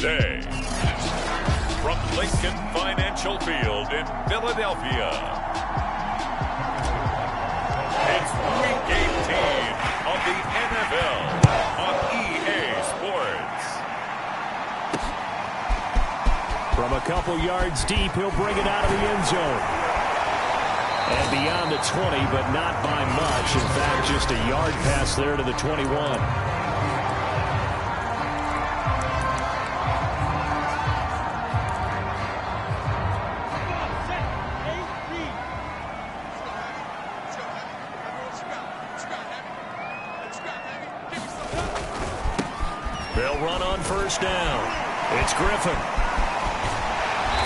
today. From Lincoln Financial Field in Philadelphia, it's Week 18 of the NFL on EA Sports. From a couple yards deep, he'll bring it out of the end zone. And beyond the 20, but not by much. In fact, just a yard pass there to the 21. They'll run on first down. It's Griffin.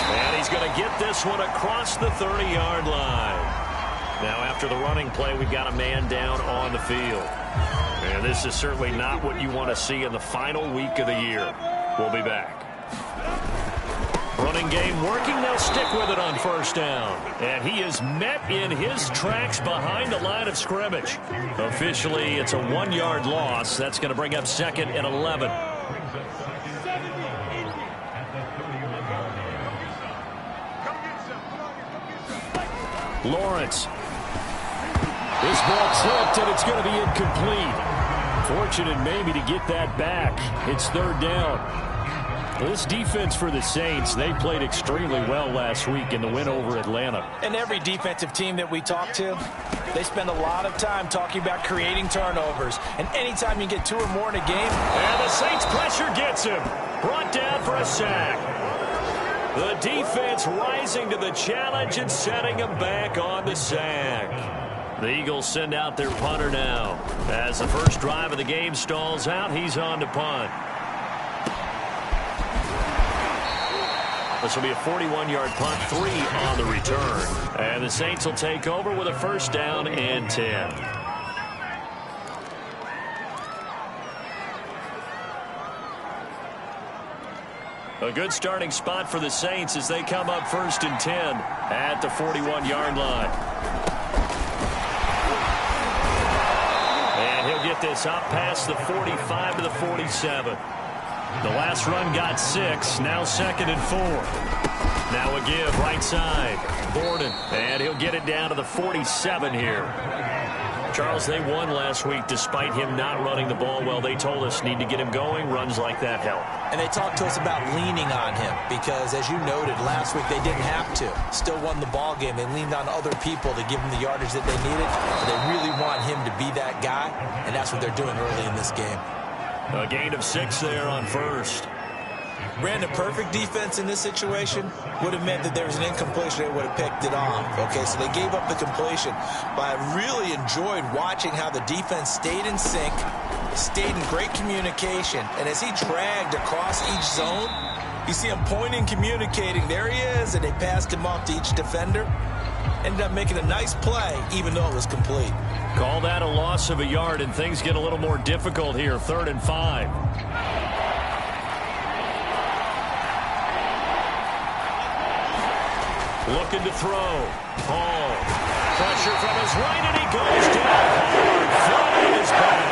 And he's going to get this one across the 30-yard line. Now, after the running play, we've got a man down on the field. And this is certainly not what you want to see in the final week of the year. We'll be back. Running game working. They'll stick with it on first down. And he is met in his tracks behind the line of scrimmage. Officially, it's a 1-yard loss. That's going to bring up second and 11. Lawrence. This ball tipped, and it's going to be incomplete. Fortunate maybe to get that back. It's third down. This defense for the Saints, they played extremely well last week in the win over Atlanta. And every defensive team that we talk to, they spend a lot of time talking about creating turnovers. And anytime you get 2 or more in a game. And the Saints pressure gets him. Brought down for a sack. The defense rising to the challenge and setting him back on the sack. The Eagles send out their punter now. As the first drive of the game stalls out, he's on to punt. This will be a 41-yard punt, 3 on the return. And the Saints will take over with a first down and 10. A good starting spot for the Saints as they come up first and 10 at the 41-yard line. And he'll get this up past the 45 to the 47. The last run got 6, now second and 4. Now a give, right side, Borden, and he'll get it down to the 47 here. Charles, they won last week despite him not running the ball well. They told us need to get him going. Runs like that help. And they talked to us about leaning on him because, as you noted, last week they didn't have to. Still won the ball game. They leaned on other people to give him the yardage that they needed. They really want him to be that guy, and that's what they're doing early in this game. A gain of 6 there on first. Brandon, perfect defense in this situation would have meant that there was an incompletion. They would have picked it off. Okay, so they gave up the completion. But I really enjoyed watching how the defense stayed in sync, stayed in great communication. And as he dragged across each zone, you see him pointing, communicating. There he is, and they passed him off to each defender. Ended up making a nice play, even though it was complete. Call that a loss of a yard, and things get a little more difficult here. 3rd and 5. Looking to throw. Hall. Pressure from his right, and he goes down hard. Flying his back.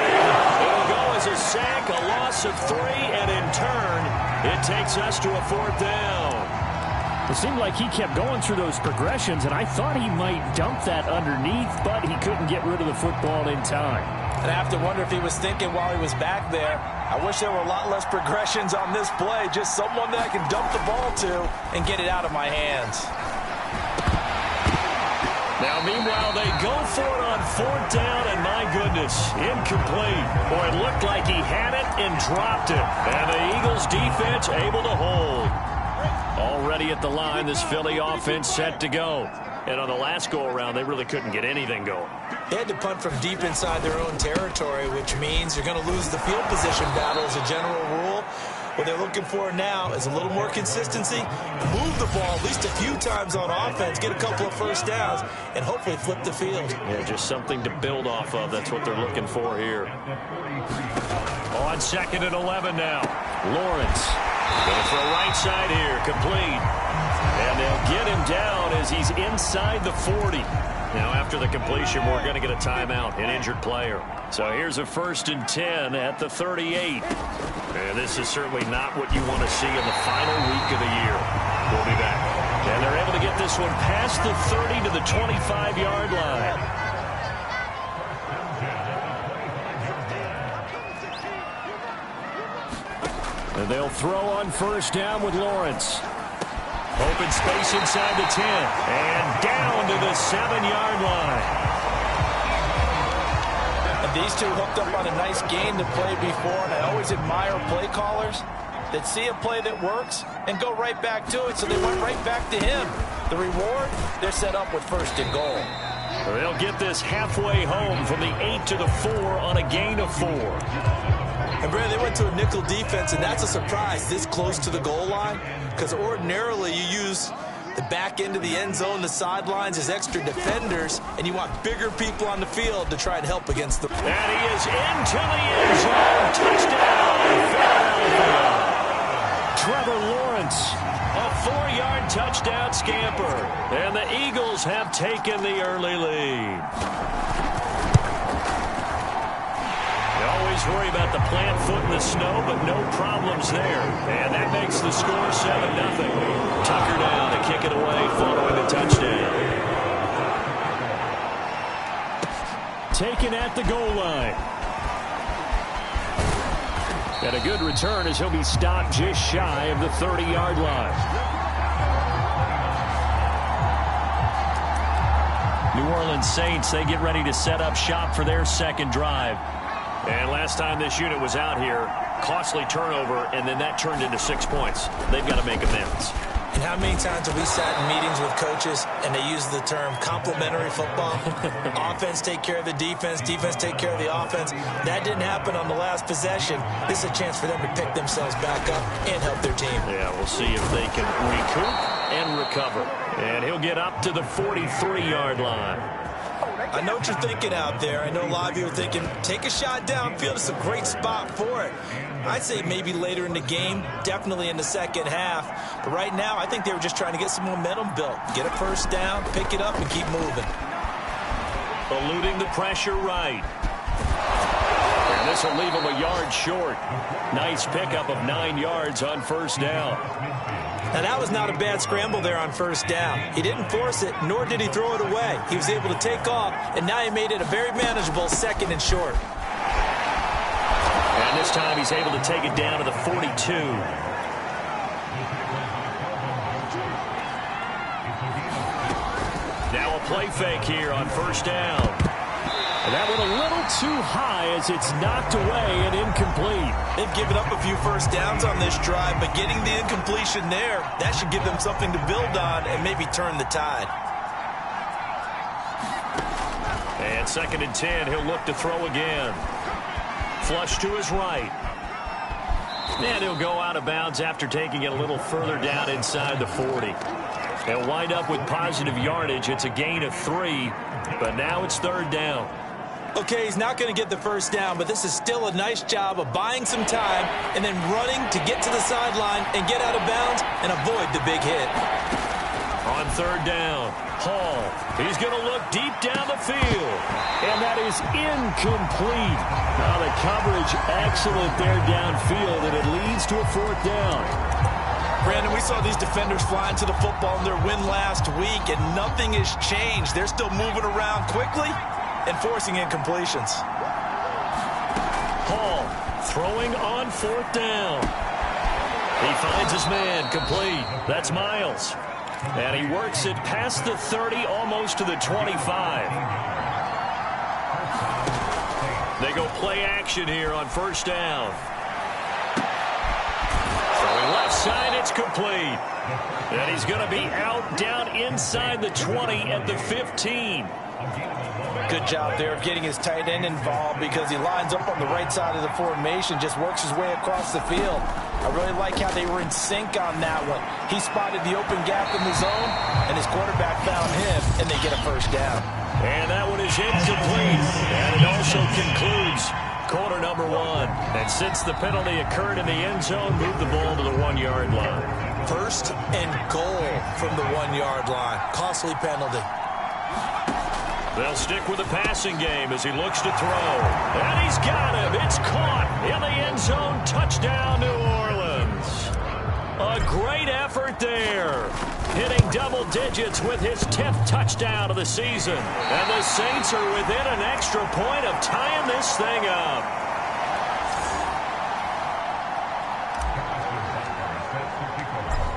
It'll go as a sack, a loss of 3, and in turn, it takes us to a 4th down. It seemed like he kept going through those progressions, and I thought he might dump that underneath, but he couldn't get rid of the football in time. And I have to wonder if he was thinking while he was back there, I wish there were a lot less progressions on this play, just someone that I can dump the ball to and get it out of my hands. Now, meanwhile, they go for it on 4th down, and my goodness, incomplete. Boy, it looked like he had it and dropped it. And the Eagles defense able to hold. Already at the line, this Philly offense set to go. And on the last go-around, they really couldn't get anything going. They had to punt from deep inside their own territory, which means you're going to lose the field position battle as a general rule. What they're looking for now is a little more consistency, move the ball at least a few times on offense, get a couple of first downs, and hopefully flip the field. Yeah, just something to build off of. That's what they're looking for here. On 2nd and 11 now. Lawrence going for a right side here, complete. And they'll get him down as he's inside the 40. Now, after the completion, we're going to get a timeout, an injured player. So here's a 1st and 10 at the 38. And this is certainly not what you want to see in the final week of the year. We'll be back. And they're able to get this one past the 30 to the 25-yard line. And they'll throw on first down with Lawrence. Open space inside the 10. And down to the 7-yard line. And these two hooked up on a nice game to play before, and I always admire play callers that see a play that works and go right back to it, so they went right back to him. The reward, they're set up with first and goal. They'll get this halfway home from the 8 to the 4 on a gain of 4. And, Brad, they went to a nickel defense, and that's a surprise this close to the goal line, because ordinarily you use the back end of the end zone, the sidelines as extra defenders, and you want bigger people on the field to try and help against them. And he is into the end zone. Touchdown, Philadelphia. Trevor Lawrence, a 4-yard touchdown scamper. And the Eagles have taken the early lead. You always worry about the plant foot in the snow, but no problems there. And that makes the score 7-0. Tucker down to kick it away following the touchdown. Taken at the goal line. And a good return as he'll be stopped just shy of the 30-yard line. New Orleans Saints, they get ready to set up shop for their second drive. And last time this unit was out here, costly turnover, and then that turned into 6 points. They've got to make amends. And how many times have we sat in meetings with coaches and they use the term complementary football? Offense take care of the defense, defense take care of the offense. That didn't happen on the last possession. This is a chance for them to pick themselves back up and help their team. Yeah, we'll see if they can recoup and recover. And he'll get up to the 43-yard line. I know what you're thinking out there. I know a lot of you are thinking, take a shot downfield. It's a great spot for it. I'd say maybe later in the game, definitely in the second half. But right now, I think they were just trying to get some momentum built. Get a first down, pick it up, and keep moving. Eluding the pressure right. And this will leave him a yard short. Nice pickup of 9 yards on first down. Now, that was not a bad scramble there on first down. He didn't force it, nor did he throw it away. He was able to take off, and now he made it a very manageable second and short. And this time he's able to take it down to the 42. Now a play fake here on first down. And that one a little too high as it's knocked away and incomplete. They've given up a few first downs on this drive, but getting the incompletion there, that should give them something to build on and maybe turn the tide. And 2nd and 10, he'll look to throw again. Flush to his right. And he'll go out of bounds after taking it a little further down inside the 40. They'll wind up with positive yardage. It's a gain of 3, but now it's 3rd down. Okay, he's not going to get the first down, but this is still a nice job of buying some time and then running to get to the sideline and get out of bounds and avoid the big hit. On 3rd down, Hall. He's going to look deep down the field. And that is incomplete. Now the coverage excellent there downfield, and it leads to a 4th down. Brandon, we saw these defenders flying to the football in their win last week, and nothing has changed. They're still moving around quickly and forcing incompletions. Hall throwing on 4th down. He finds his man complete. That's Miles. And he works it past the 30, almost to the 25. They go play action here on first down. Throwing left side, it's complete. And he's going to be out down inside the 20 at the 15. Good job there of getting his tight end involved because he lines up on the right side of the formation, just works his way across the field. I really like how they were in sync on that one. He spotted the open gap in the zone, and his quarterback found him, and they get a first down. And that one is incomplete. And it also concludes quarter number 1. And since the penalty occurred in the end zone, move the ball to the 1-yard line. 1st and goal from the 1-yard line. Costly penalty. They'll stick with the passing game as he looks to throw. And he's got him. It's caught in the end zone. Touchdown, New Orleans. A great effort there. Hitting double digits with his 10th touchdown of the season. And the Saints are within an extra point of tying this thing up.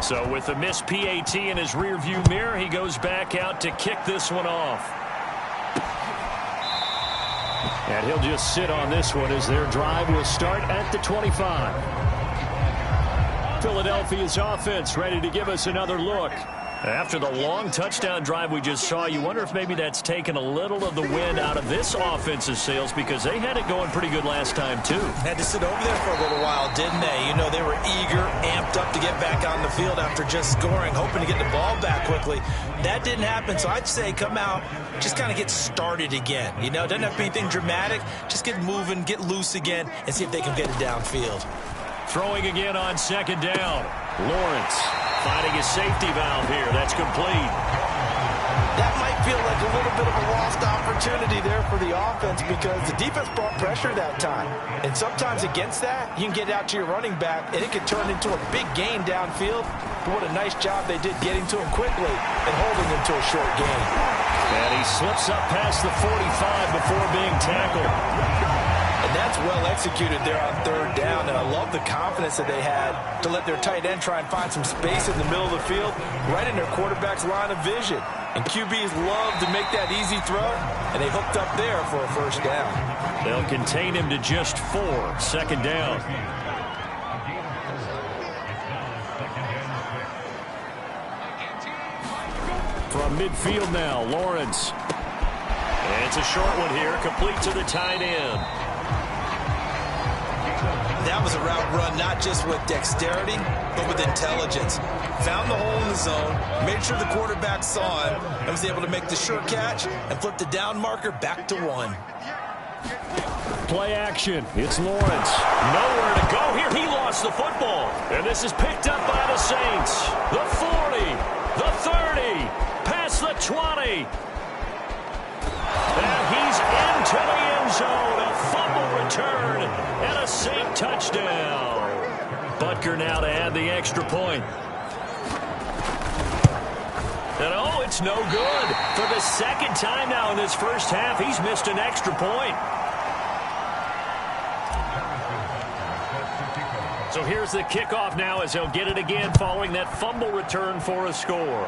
So with the missed PAT in his rearview mirror, he goes back out to kick this one off. And he'll just sit on this one as their drive will start at the 25. Philadelphia's offense ready to give us another look. After the long touchdown drive we just saw, you wonder if maybe that's taken a little of the wind out of this offensive sails because they had it going pretty good last time, too. Had to sit over there for a little while, didn't they? You know, they were eager, amped up to get back on the field after just scoring, hoping to get the ball back quickly. That didn't happen, so I'd say come out, just kind of get started again. You know, it doesn't have to be anything dramatic. Just get moving, get loose again, and see if they can get it downfield. Throwing again on second down. Lawrence finding his safety valve here. That's complete. That might feel like a little bit of a lost opportunity there for the offense because the defense brought pressure that time. And sometimes against that, you can get out to your running back, and it could turn into a big gain downfield. But what a nice job they did getting to him quickly and holding him to a short gain. And he slips up past the 45 before being tackled. And that's well executed there on third down, and I love the confidence that they had to let their tight end try and find some space in the middle of the field, right in their quarterback's line of vision. And QBs love to make that easy throw, and they hooked up there for a first down. They'll contain him to just 4, second down. From midfield now, Lawrence. And it's a short one here, complete to the tight end. That was a route run not just with dexterity, but with intelligence. Found the hole in the zone, made sure the quarterback saw him, and was able to make the sure catch and flip the down marker back to 1. Play action. It's Lawrence. Nowhere to go here. He lost the football. And this is picked up by the Saints. The 40, the 30, past the 20. And he's into the end zone. A fumble return and a Saint touchdown. Butker now to add the extra point. And oh, it's no good. For the second time now in this first half, he's missed an extra point. So here's the kickoff now as he'll get it again following that fumble return for a score.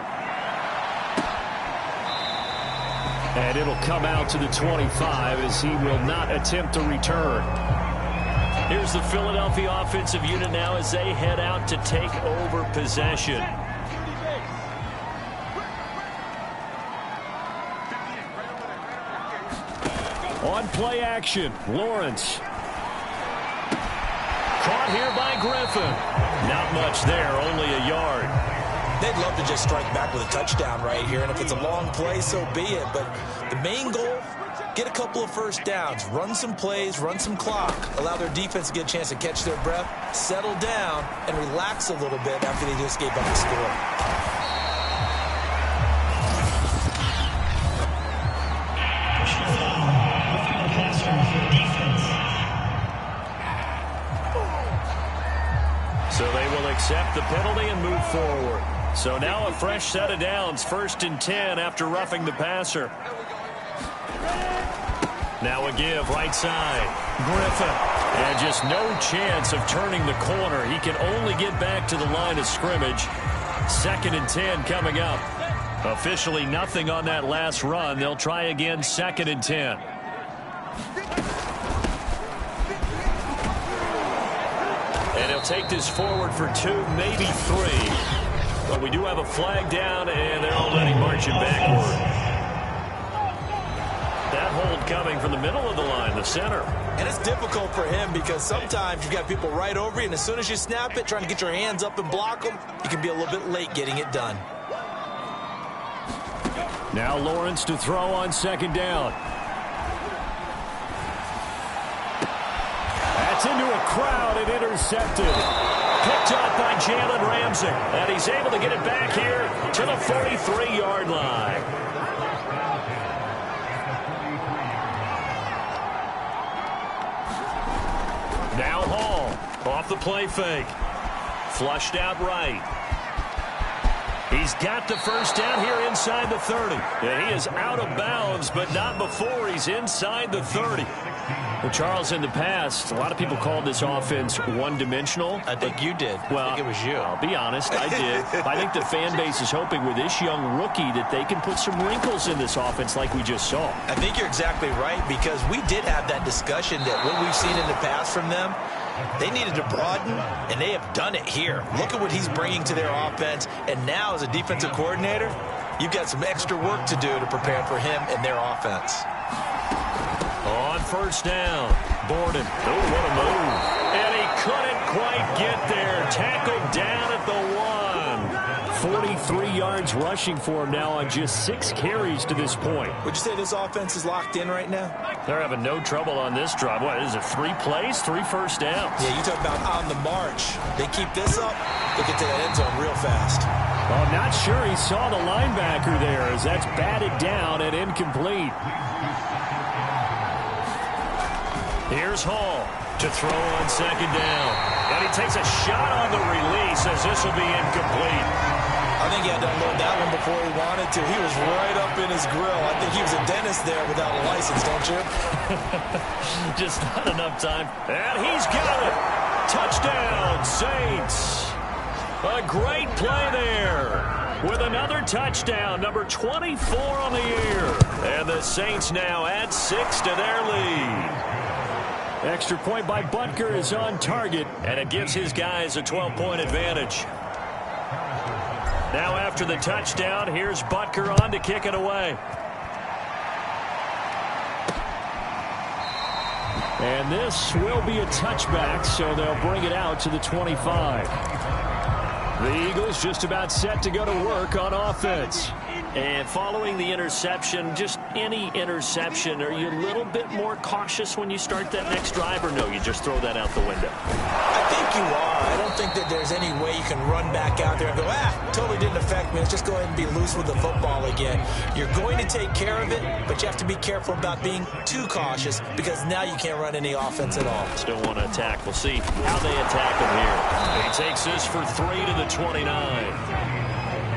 And it'll come out to the 25 as he will not attempt to return. Here's the Philadelphia offensive unit now as they head out to take over possession. On play action, Lawrence. Caught here by Griffin. Not much there, only a yard. They'd love to just strike back with a touchdown right here, and if it's a long play, so be it. But the main goal, get a couple of first downs, run some plays, run some clock, allow their defense to get a chance to catch their breath, settle down, and relax a little bit after they just gave up the score. So they will accept the penalty and move forward. So now a fresh set of downs, 1st and 10 after roughing the passer. Now a give right side. Griffin. And just no chance of turning the corner. He can only get back to the line of scrimmage. 2nd and 10 coming up. Officially nothing on that last run. They'll try again 2nd and 10. And he'll take this forward for 2, maybe 3. But we do have a flag down, and they're already marching backward. That hold coming from the middle of the line, the center. And it's difficult for him because sometimes you've got people right over you, and as soon as you snap it, trying to get your hands up and block them, you can be a little bit late getting it done. Now Lawrence to throw on 2nd down. That's into a crowd and intercepted. Picked up by Jalen Ramsey. And he's able to get it back here to the 43-yard line. Now Hall off the play fake. Flushed out right. He's got the first down here inside the 30. Yeah, he is out of bounds, but not before he's inside the 30. Well, Charles, in the past, a lot of people called this offense one-dimensional. I think you did. Well, I think it was you. I'll be honest, I did. I think the fan base is hoping with this young rookie that they can put some wrinkles in this offense like we just saw. I think you're exactly right, because we did have that discussion that what we've seen in the past from them, they needed to broaden, and they have done it here. Look at what he's bringing to their offense, and now as a defensive coordinator, you've got some extra work to do to prepare for him and their offense. On first down, Borden. Oh, what a move. And he couldn't quite get there. Tackled down at the 1. 43 yards rushing for him now on just 6 carries to this point. Would you say this offense is locked in right now? They're having no trouble on this drive. What is it, 3 plays, 3 first downs? Yeah, you talk about on the march. They keep this up, they get to that end zone real fast. Well, I'm not sure he saw the linebacker there as that's batted down and incomplete. Here's Hall to throw on second down. And he takes a shot on the release as this will be incomplete. I think he had to unload that one before he wanted to. He was right up in his grill. I think he was a dentist there without a license, don't you? Just not enough time. And he's got it. Touchdown, Saints. A great play there. With another touchdown, number 24 on the year. And the Saints now add 6 to their lead. Extra point by Butker is on target, and it gives his guys a 12-point advantage. Now after the touchdown, here's Butker on to kick it away. And this will be a touchback, so they'll bring it out to the 25. The Eagles just about set to go to work on offense. And following the interception, just any interception, are you a little bit more cautious when you start that next drive, or no, you just throw that out the window? I think you are. I don't think that there's any way you can run back out there and go, totally didn't affect me. Let's just go ahead and be loose with the football again. You're going to take care of it, but you have to be careful about being too cautious, because now you can't run any offense at all. Still want to attack. We'll see how they attack him here. He takes this for 3 to the 29.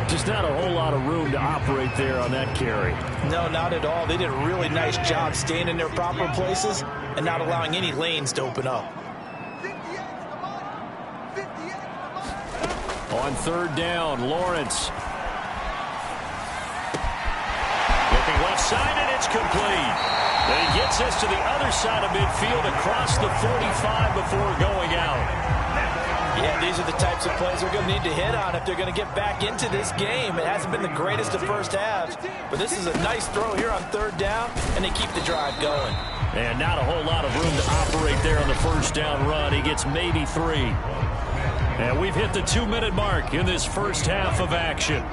Just not a whole lot of room to operate there on that carry. No, not at all. They did a really nice job staying in their proper places and not allowing any lanes to open up. On third down, Lawrence. Looking left side, and it's complete. Then he gets this to the other side of midfield across the 45 before going out. Yeah, these are the types of plays they're going to need to hit on if they're going to get back into this game. It hasn't been the greatest of first halves, but this is a nice throw here on third down, and they keep the drive going. And not a whole lot of room to operate there on the first down run. He gets maybe 3. And we've hit the 2-minute mark in this first half of action.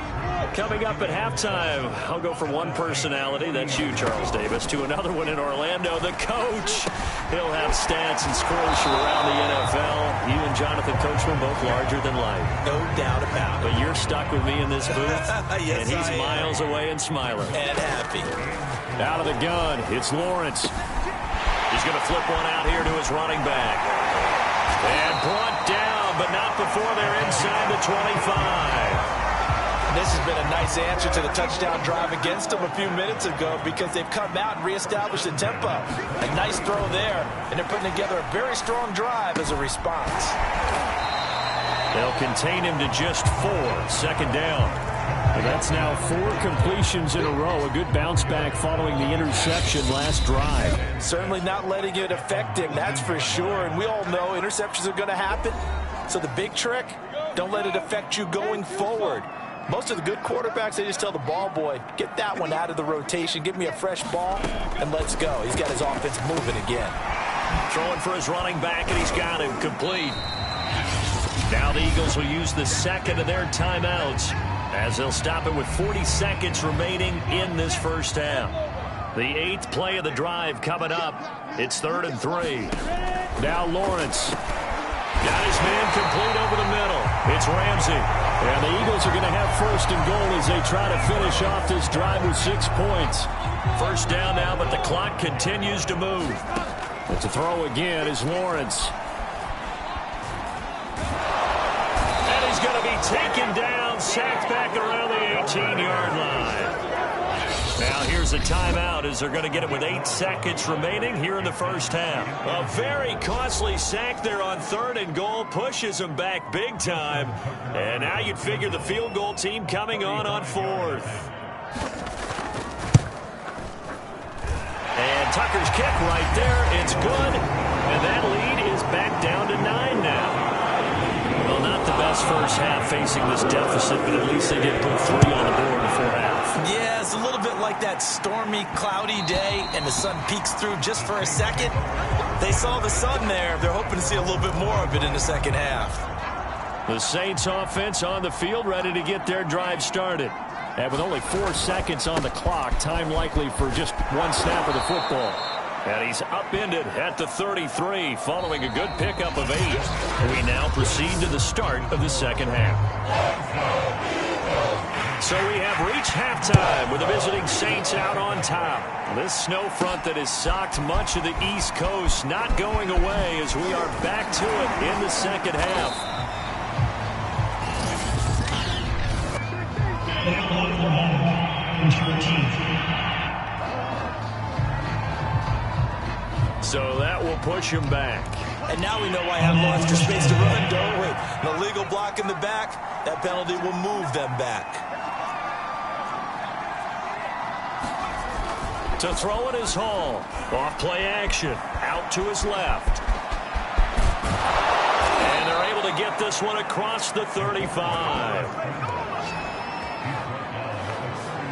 Coming up at halftime, I'll go from one personality, that's you, Charles Davis, to another one in Orlando, the coach. He'll have stats and scores from around the NFL. You and Jonathan Coachman both larger than life. No doubt about it. But you're stuck with me in this booth, yes, and he's miles away and smiling. And happy. Out of the gun, it's Lawrence. He's going to flip one out here to his running back. And brought down, but not before they're inside the 25. This has been a nice answer to the touchdown drive against them a few minutes ago, because they've come out and reestablished the tempo. A nice throw there, and they're putting together a very strong drive as a response. They'll contain him to just 4, second down. And that's now 4 completions in a row. A good bounce back following the interception last drive. Certainly not letting it affect him, that's for sure. And we all know interceptions are going to happen. So the big trick, don't let it affect you going forward. Most of the good quarterbacks, they just tell the ball boy, get that one out of the rotation, give me a fresh ball, and let's go. He's got his offense moving again. Throwing for his running back, and he's got him complete. Now the Eagles will use the second of their timeouts as they'll stop it with 40 seconds remaining in this first half. The 8th play of the drive coming up. It's 3rd and 3. Now Lawrence. Got his man complete over the middle. It's Ramsey. And the Eagles are going to have 1st and goal as they try to finish off this drive with 6 points. First down now, but the clock continues to move. But to throw again is Lawrence. taken down, sacked back around the 18-yard line. Now here's a timeout as they're going to get it with 8 seconds remaining here in the first half. A very costly sack there on 3rd and goal, pushes them back big time. And now you'd figure the field goal team coming on 4th. And Tucker's kick right there. It's good. And that lead is back down to 9 now. Well, not the best first half facing this deficit, but at least they did put 3 on the board before half. Yeah, it's a little bit like that stormy, cloudy day, and the sun peeks through just for a second. They saw the sun there. They're hoping to see a little bit more of it in the second half. The Saints offense on the field, ready to get their drive started. And with only 4 seconds on the clock, time likely for just 1 snap of the football. And he's upended at the 33 following a good pickup of 8. We now proceed to the start of the second half. So we have reached halftime with the visiting Saints out on top. This snow front that has socked much of the East Coast not going away as we are back to it in the second half. So that will push him back. And now we know why I have no extra space to run, don't we? An illegal block in the back. That penalty will move them back. To throw it is Hall. Off play action. Out to his left. And they're able to get this one across the 35.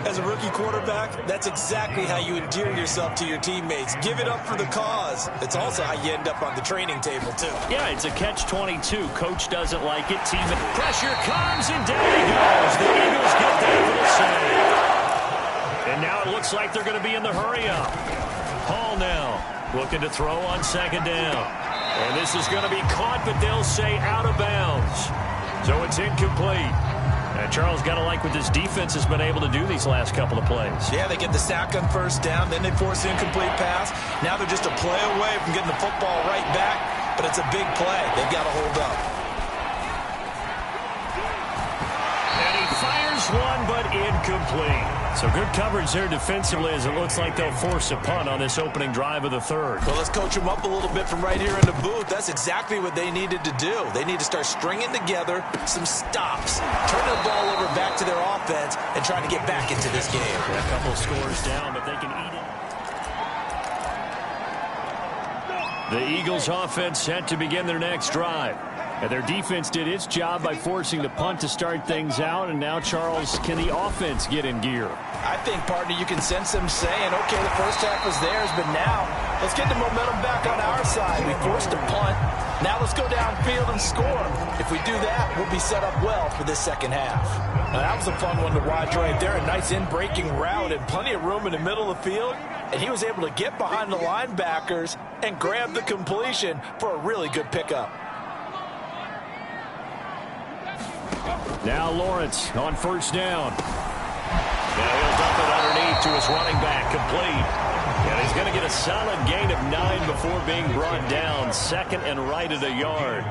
As a rookie quarterback, that's exactly how you endear yourself to your teammates. Give it up for the cause. It's also how you end up on the training table, too. Yeah, it's a catch-22. Coach doesn't like it. Team pressure comes, and down he goes. The Eagles get there for the save. And now it looks like they're going to be in the hurry-up. Hall now looking to throw on 2nd down. And this is going to be caught, but they'll say out of bounds. So it's incomplete. And Charles got to like what this defense has been able to do these last couple of plays. Yeah, they get the sack on 1st down, then they force the incomplete pass. Now they're just a play away from getting the football right back, but it's a big play. They've got to hold up. And he fires one, but incomplete. So good coverage there defensively as it looks like they'll force a punt on this opening drive of the 3rd. Well, let's coach them up a little bit from right here in the booth. That's exactly what they needed to do. They need to start stringing together some stops, turn the ball over back to their offense, and try to get back into this game. A couple scores down, but they can eat it. The Eagles offense set to begin their next drive. And their defense did its job by forcing the punt to start things out. And now, Charles, can the offense get in gear? I think, partner, you can sense them saying, okay, the first half was theirs, but now let's get the momentum back on our side. We forced a punt. Now let's go downfield and score. If we do that, we'll be set up well for this second half. Now, that was a fun one to watch right there. A nice in-breaking route and plenty of room in the middle of the field. And he was able to get behind the linebackers and grab the completion for a really good pickup. Now Lawrence on 1st down. Now he'll dump it underneath to his running back, complete. And he's going to get a solid gain of 9 before being brought down. 2nd and right at a yard.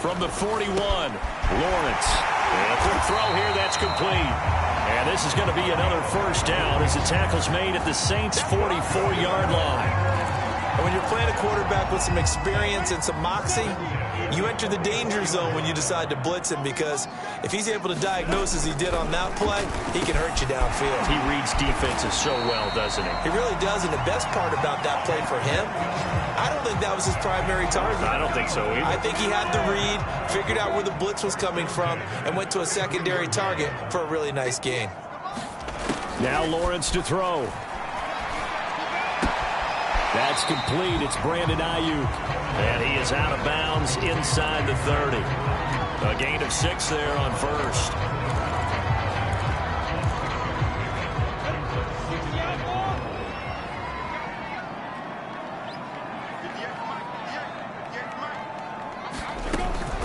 From the 41, Lawrence. And a quick throw here, that's complete. And this is going to be another 1st down as the tackle's made at the Saints' 44-yard line. And when you're playing a quarterback with some experience and some moxie, you enter the danger zone when you decide to blitz him, because if he's able to diagnose as he did on that play, he can hurt you downfield. He reads defenses so well, doesn't he? He really does, and the best part about that play for him, I don't think that was his primary target. I don't think so either. I think he had the read, figured out where the blitz was coming from, and went to a secondary target for a really nice gain. Now Lawrence to throw. That's complete. It's Brandon Ayuk. And he is out of bounds inside the 30. A gain of 6 there on 1st.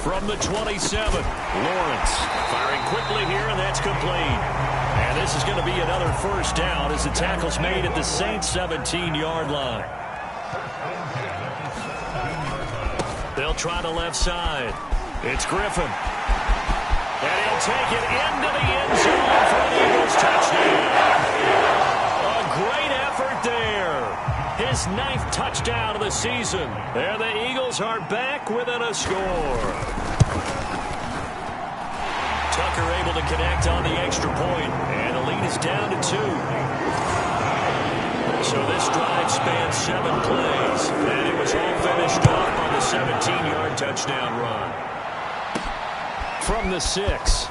From the 27, Lawrence firing quickly here, and that's complete. And this is going to be another 1st down as the tackle's made at the Saints' 17-yard line. They'll try the left side. It's Griffin. And he'll take it into the end zone for an Eagles touchdown. A great effort there. His 9th touchdown of the season. And the Eagles are back within a score. Tucker able to connect on the extra point, and the lead is down to 2. So this drive spans 7 plays, and it was all finished off on the 17-yard touchdown run. From the 6.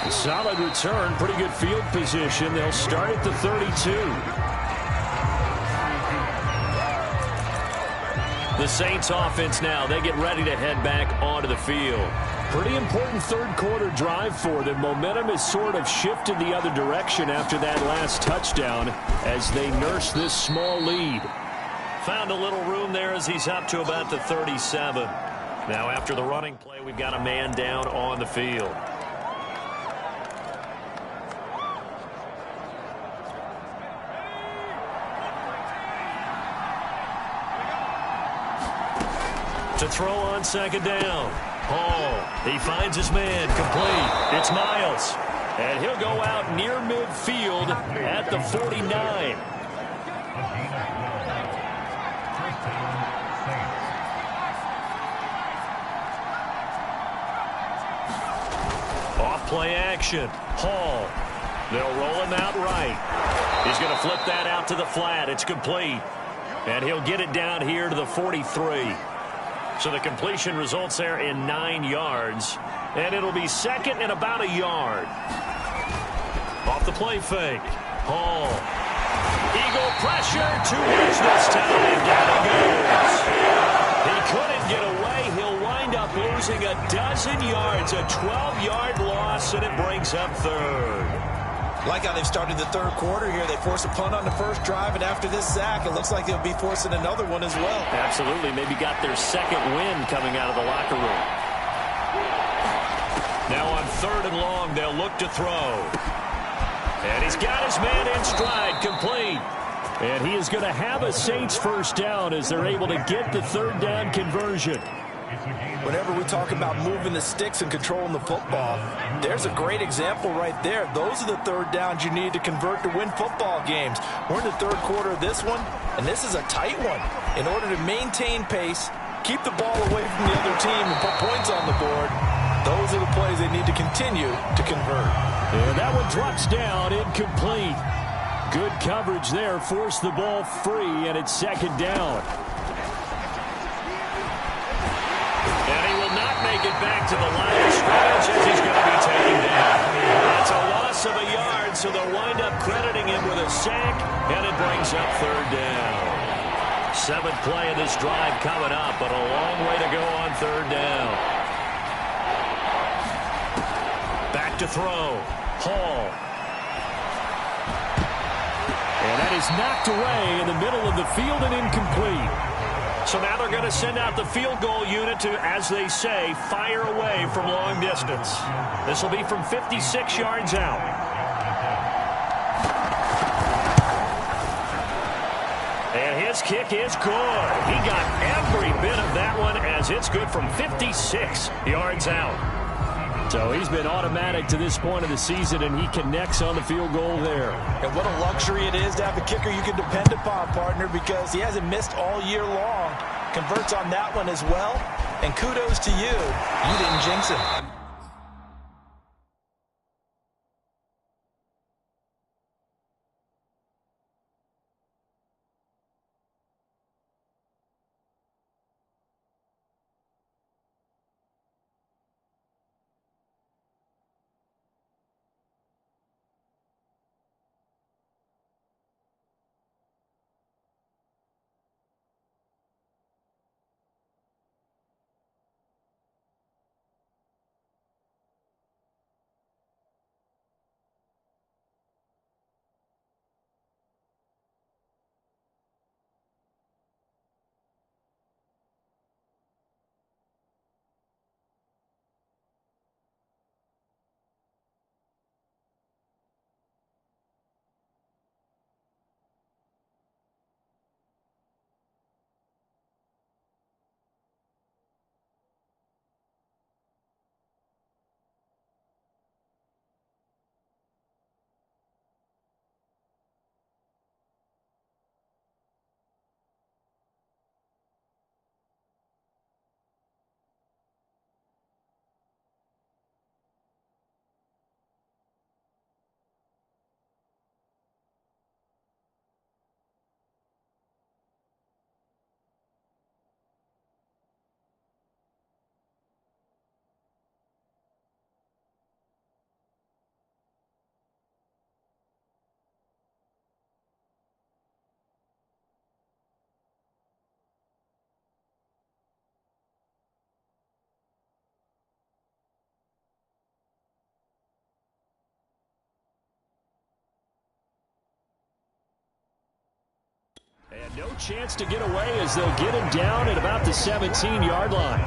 A solid return, pretty good field position. They'll start at the 32. The Saints offense now, they get ready to head back onto the field. Pretty important third-quarter drive for them. Momentum has sort of shifted the other direction after that last touchdown as they nurse this small lead. Found a little room there as he's up to about the 37. Now after the running play, we've got a man down on the field. To throw on second down. Hall, he finds his man, complete. It's Miles. And he'll go out near midfield at the 49. Off play action. Hall. They'll roll him out right. He's going to flip that out to the flat. It's complete. And he'll get it down here to the 43. So the completion results there in 9 yards. And it'll be second and about a yard. Off the play fake. Hall. Eagle pressure. 2 yards this time. Down he goes. He couldn't get away. He'll wind up losing a dozen yards. A 12-yard loss, and it brings up third. Like how they've started the third quarter here. They force a punt on the first drive, and after this sack, it looks like they'll be forcing another one as well. Absolutely. Maybe got their second win coming out of the locker room. Now on 3rd and long, they'll look to throw. And he's got his man in stride, complete. And he is going to have a Saints first down as they're able to get the 3rd down conversion. Whenever we talk about moving the sticks and controlling the football, there's a great example right there. Those are the 3rd downs you need to convert to win football games. We're in the 3rd quarter of this one, and this is a tight one. In order to maintain pace, keep the ball away from the other team, and put points on the board, those are the plays they need to continue to convert. And that one drops down, incomplete. Good coverage there, forced the ball free, and it's 2nd down. Make it back to the line of scrimmage as he's going to be taken down. That's a loss of a yard, so they'll wind up crediting him with a sack, and it brings up 3rd down. 7th play of this drive coming up, but a long way to go on 3rd down. Back to throw. Hall. And that is knocked away in the middle of the field and incomplete. So now they're going to send out the field goal unit to, as they say, fire away from long distance. This will be from 56 yards out. And his kick is good. He got every bit of that one as it's good from 56 yards out. So he's been automatic to this point of the season, and he connects on the field goal there. And what a luxury it is to have a kicker you can depend upon, partner, because he hasn't missed all year long. Converts on that one as well. And kudos to you. You didn't jinx him. And no chance to get away as they'll get him down at about the 17-yard line.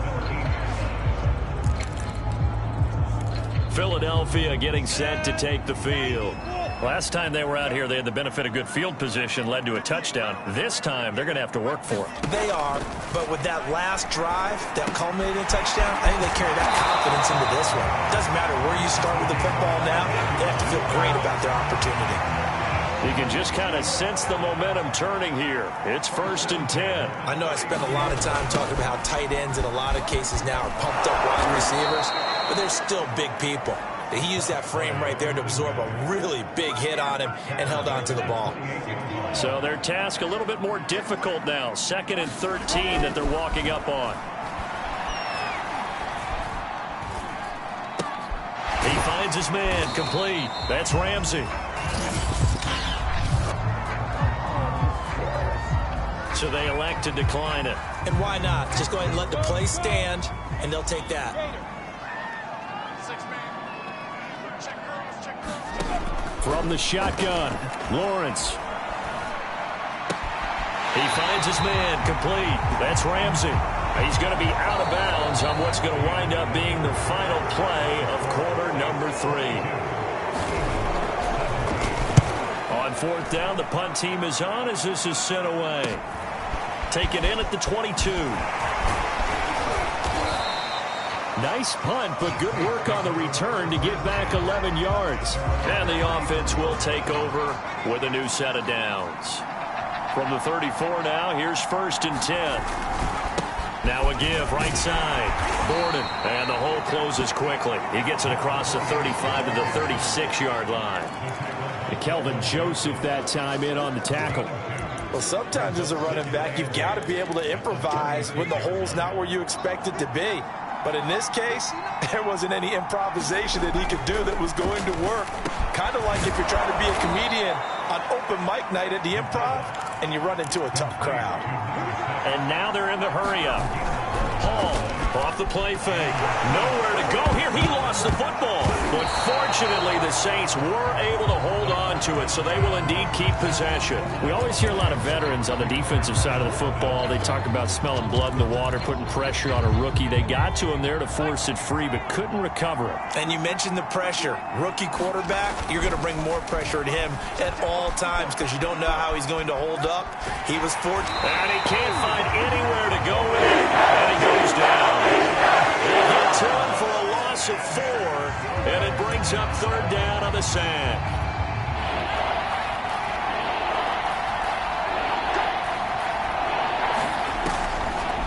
Philadelphia getting set to take the field. Last time they were out here, they had the benefit of good field position, led to a touchdown. This time, they're going to have to work for it. They are, but with that last drive, that culminating touchdown, I think they carry that confidence into this one. Doesn't matter where you start with the football now, they have to feel great about their opportunity. You can just kind of sense the momentum turning here. It's 1st and 10. I know I spent a lot of time talking about how tight ends in a lot of cases now are pumped up wide receivers, but they're still big people. He used that frame right there to absorb a really big hit on him and held on to the ball. So their task a little bit more difficult now. 2nd and 13 that they're walking up on. He finds his man complete. That's Ramsey. So they elect to decline it. And why not? Just go ahead and let the play stand, and they'll take that. From the shotgun, Lawrence. He finds his man complete. That's Ramsey. He's going to be out of bounds on what's going to wind up being the final play of quarter number 3. On 4th down, the punt team is on as this is sent away. Taken in at the 22. Nice punt, but good work on the return to get back 11 yards. And the offense will take over with a new set of downs. From the 34 now, here's 1st and 10. Now a give, right side. Borden, and the hole closes quickly. He gets it across the 35 to the 36-yard line. And Kelvin Joseph that time in on the tackle. Well, sometimes as a running back, you've got to be able to improvise when the hole's not where you expect it to be. But in this case, there wasn't any improvisation that he could do that was going to work. Kind of like if you're trying to be a comedian on open mic night at the Improv and you run into a tough crowd. And now they're in the hurry-up. Hall off the play fake. Nowhere to go here. He lost the football. But fortunately, the Saints were able to hold on to it, so they will indeed keep possession. We always hear a lot of veterans on the defensive side of the football. They talk about smelling blood in the water, putting pressure on a rookie. They got to him there to force it free, but couldn't recover it. And you mentioned the pressure. Rookie quarterback, you're going to bring more pressure at him at all times because you don't know how he's going to hold up. He was fortunate. And he can't find anywhere to go with it, and he goes down. They get to him for a loss of 4, and it brings up 3rd down on the sack.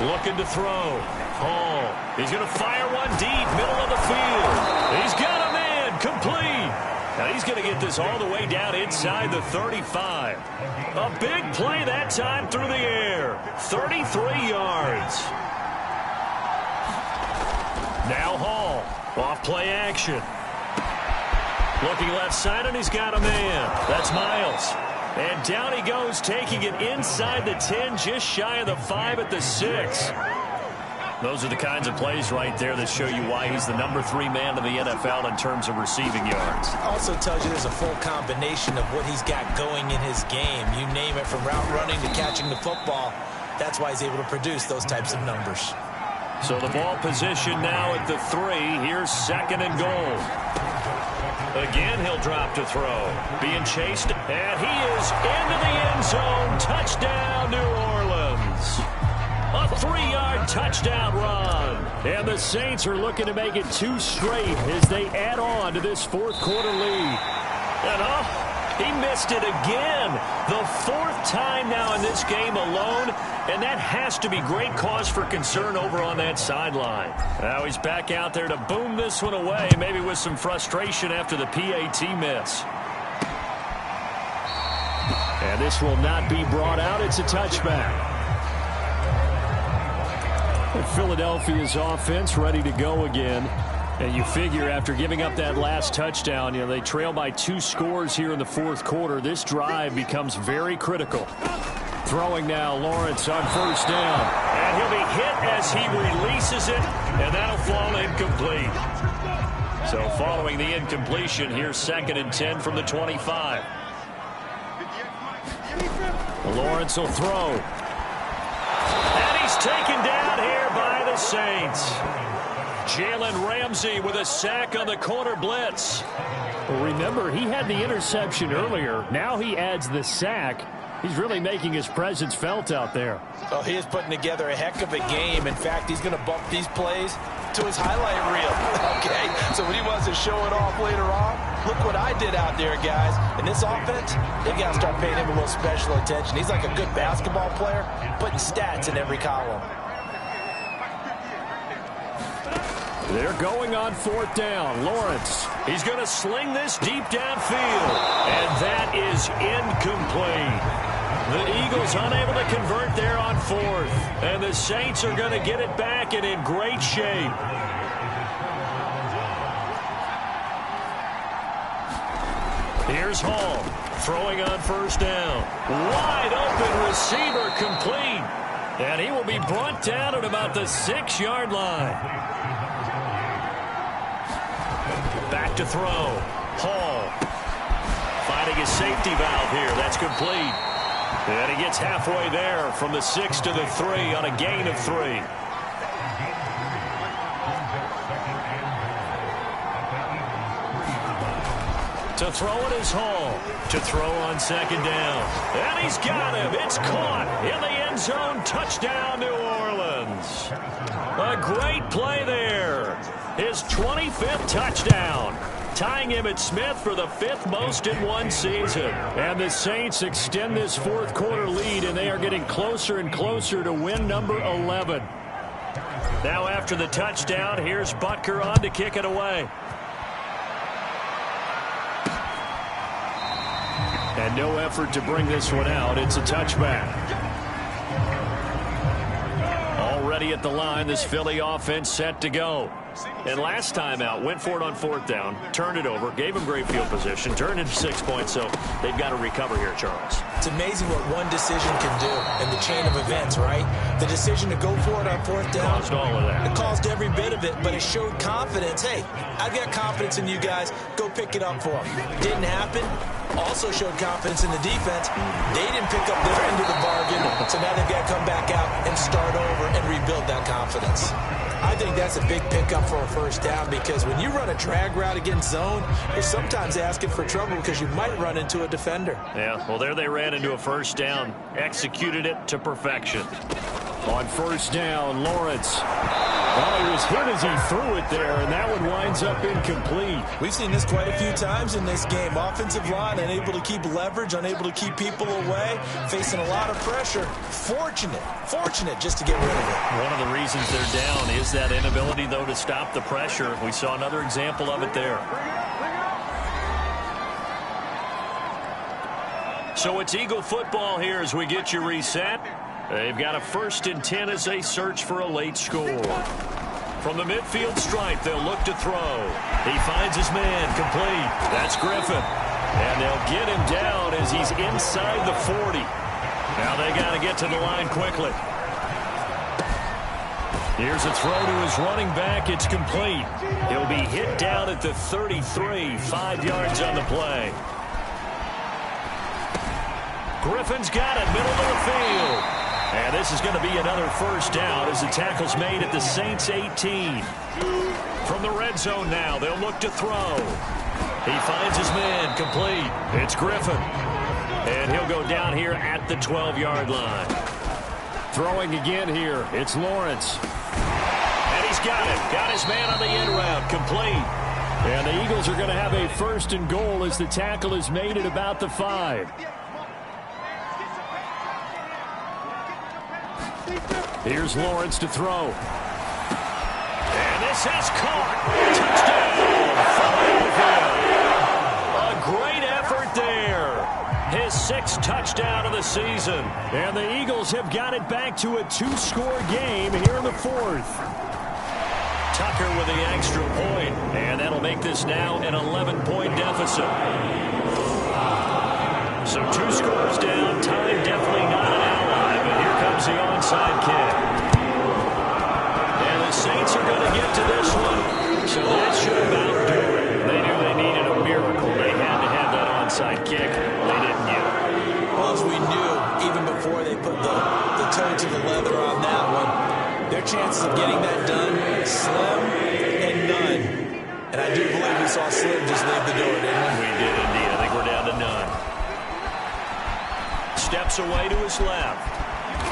Looking to throw. Hall. He's going to fire one deep, middle of the field. He's got a man complete. Now he's going to get this all the way down inside the 35. A big play that time through the air. 33 yards. Now Hall. Off play action. Looking left side, and he's got a man. That's Miles. And down he goes, taking it inside the 10, just shy of the 5 at the 6. Those are the kinds of plays right there that show you why he's the number 3 man in the NFL in terms of receiving yards. Also tells you there's a full combination of what he's got going in his game. You name it, from route running to catching the football. That's why he's able to produce those types of numbers. So the ball position now at the 3. Here's 2nd and goal. Again, he'll drop to throw. Being chased, and he is into the end zone. Touchdown, New Orleans. A 3-yard touchdown run. And the Saints are looking to make it 2 straight as they add on to this 4th quarter lead. And he missed it again. The 4th time now in this game alone. And that has to be great cause for concern over on that sideline. Now he's back out there to boom this one away, maybe with some frustration after the PAT miss. And this will not be brought out. It's a touchback. Philadelphia's offense ready to go again. And you figure after giving up that last touchdown, they trail by 2 scores here in the 4th quarter. This drive becomes very critical. Throwing now, Lawrence on 1st down. And he'll be hit as he releases it, and that'll fall incomplete. So following the incompletion, here's 2nd and 10 from the 25. Lawrence will throw. And he's taken down here by the Saints. Jalen Ramsey with a sack on the corner blitz. Well, remember, he had the interception earlier. Now he adds the sack. He's really making his presence felt out there. Oh, he is putting together a heck of a game. In fact, he's going to bump these plays to his highlight reel. Okay, so when he wants to show it off later on, look what I did out there, guys. In this offense, they got to start paying him a little special attention. He's like a good basketball player, putting stats in every column. They're going on 4th down. Lawrence, he's going to sling this deep downfield. And that is incomplete. The Eagles unable to convert there on 4th. And the Saints are going to get it back and in great shape. Here's Hall throwing on 1st down. Wide open receiver complete. And he will be brought down at about the 6-yard line. Back to throw. Hall finding his safety valve here. That's complete. And he gets halfway there from the 6 to the 3 on a gain of 3. To throw it is Hall. To throw on 2nd down. And he's got him. It's caught in the end zone. Touchdown, New Orleans. A great play there. His 25th touchdown. Tying Emmitt Smith for the 5th most in one season. And the Saints extend this 4th quarter lead, and they are getting closer and closer to win number 11. Now after the touchdown, here's Butker on to kick it away. And no effort to bring this one out. It's a touchback. Already at the line, this Philly offense set to go. And last time out, went for it on 4th down, turned it over, gave them great field position, turned into 6 points, so they've got to recover here, Charles. It's amazing what one decision can do in the chain of events, right? The decision to go for it on 4th down. Caused all of that. It caused every bit of it, but it showed confidence. Hey, I've got confidence in you guys. Go pick it up for them. Didn't happen. Also showed confidence in the defense. They didn't pick up their end of the bargain, so now they've got to come back out and start over and rebuild that confidence. I think that's a big pickup for a 1st down, because when you run a drag route against zone, you're sometimes asking for trouble because you might run into a defender. Yeah, well, there they ran into a 1st down, executed it to perfection. On 1st down, Lawrence. Oh, he was hit as he threw it there, and that one winds up incomplete. We've seen this quite a few times in this game. Offensive line unable to keep leverage, unable to keep people away, facing a lot of pressure. Fortunate just to get rid of it. One of the reasons they're down is that inability, though, to stop the pressure. We saw another example of it there. So it's Eagle football here as we get you reset. They've got a 1st and 10 as they search for a late score. From the midfield stripe, they'll look to throw. He finds his man, complete. That's Griffin. And they'll get him down as he's inside the 40. Now they got to get to the line quickly. Here's a throw to his running back. It's complete. He'll be hit down at the 33, 5 yards on the play. Griffin's got it, middle of the field. And this is going to be another 1st down as the tackle's made at the Saints 18. From the red zone now, they'll look to throw. He finds his man, complete. It's Griffin. And he'll go down here at the 12-yard line. Throwing again here, it's Lawrence. And he's got it. Got his man on the end route, complete. And the Eagles are going to have a 1st and goal as the tackle is made at about the 5. Here's Lawrence to throw. And this has caught. Touchdown. A great effort there. His 6th touchdown of the season. And the Eagles have got it back to a 2-score game here in the 4th. Tucker with the extra point. And that'll make this now an 11-point deficit. So 2 scores down. Time definitely not an ally. But here comes the onside kick. And the Saints are going to get to this one. So that should about do it. They knew they needed a miracle. They had to have that onside kick. They didn't get it. Well, as we knew, even toe to the leather on that one. Their chances of getting that done, slim and none. And I do believe we saw Slim just leave the door, didn't we? We did indeed. I think we're down to none. Steps away to his left.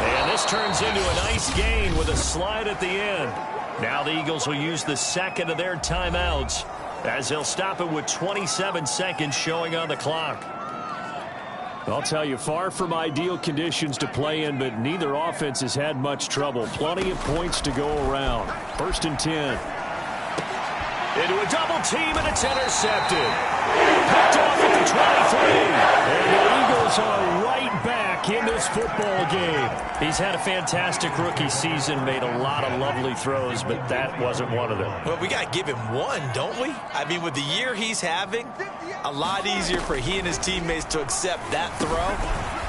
And this turns into a nice gain with a slide at the end. Now the Eagles will use the second of their timeouts as they'll stop it with 27 seconds showing on the clock. I'll tell you, far from ideal conditions to play in, but neither offense has had much trouble. Plenty of points to go around. 1st and 10. Into a double team, and it's intercepted. Picked off at the 23. And the Eagles are right back in this football game. He's had a fantastic rookie season, made a lot of lovely throws, but that wasn't one of them. Well, we got to give him one, don't we? I mean, with the year he's having, a lot easier for he and his teammates to accept that throw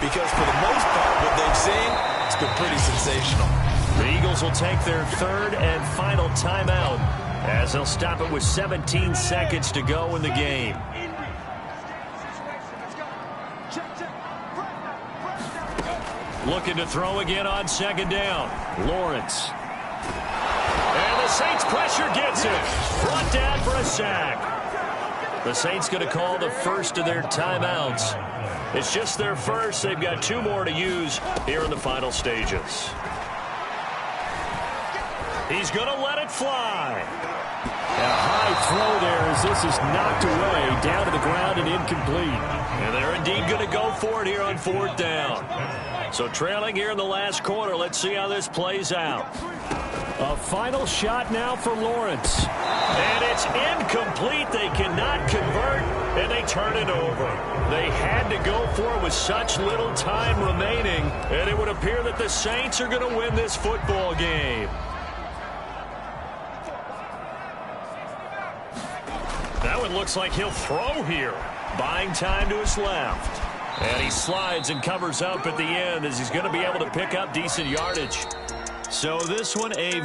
because for the most part, what they've seen, it's been pretty sensational. The Eagles will take their 3rd and final timeout as they'll stop it with 17 seconds to go in the game. Looking to throw again on 2nd down. Lawrence. And the Saints pressure gets it. Brought down for a sack. The Saints going to call the first of their timeouts. It's just their first. They've got 2 more to use here in the final stages. He's going to let it fly. A high throw there as this is knocked away, down to the ground and incomplete. And they're indeed going to go for it here on 4th down. So trailing here in the last quarter, let's see how this plays out. A final shot now for Lawrence. And it's incomplete. They cannot convert, and they turn it over. They had to go for it with such little time remaining, and it would appear that the Saints are going to win this football game. That one looks like he'll throw here. Buying time to his left. And he slides and covers up at the end as he's going to be able to pick up decent yardage. So this one, a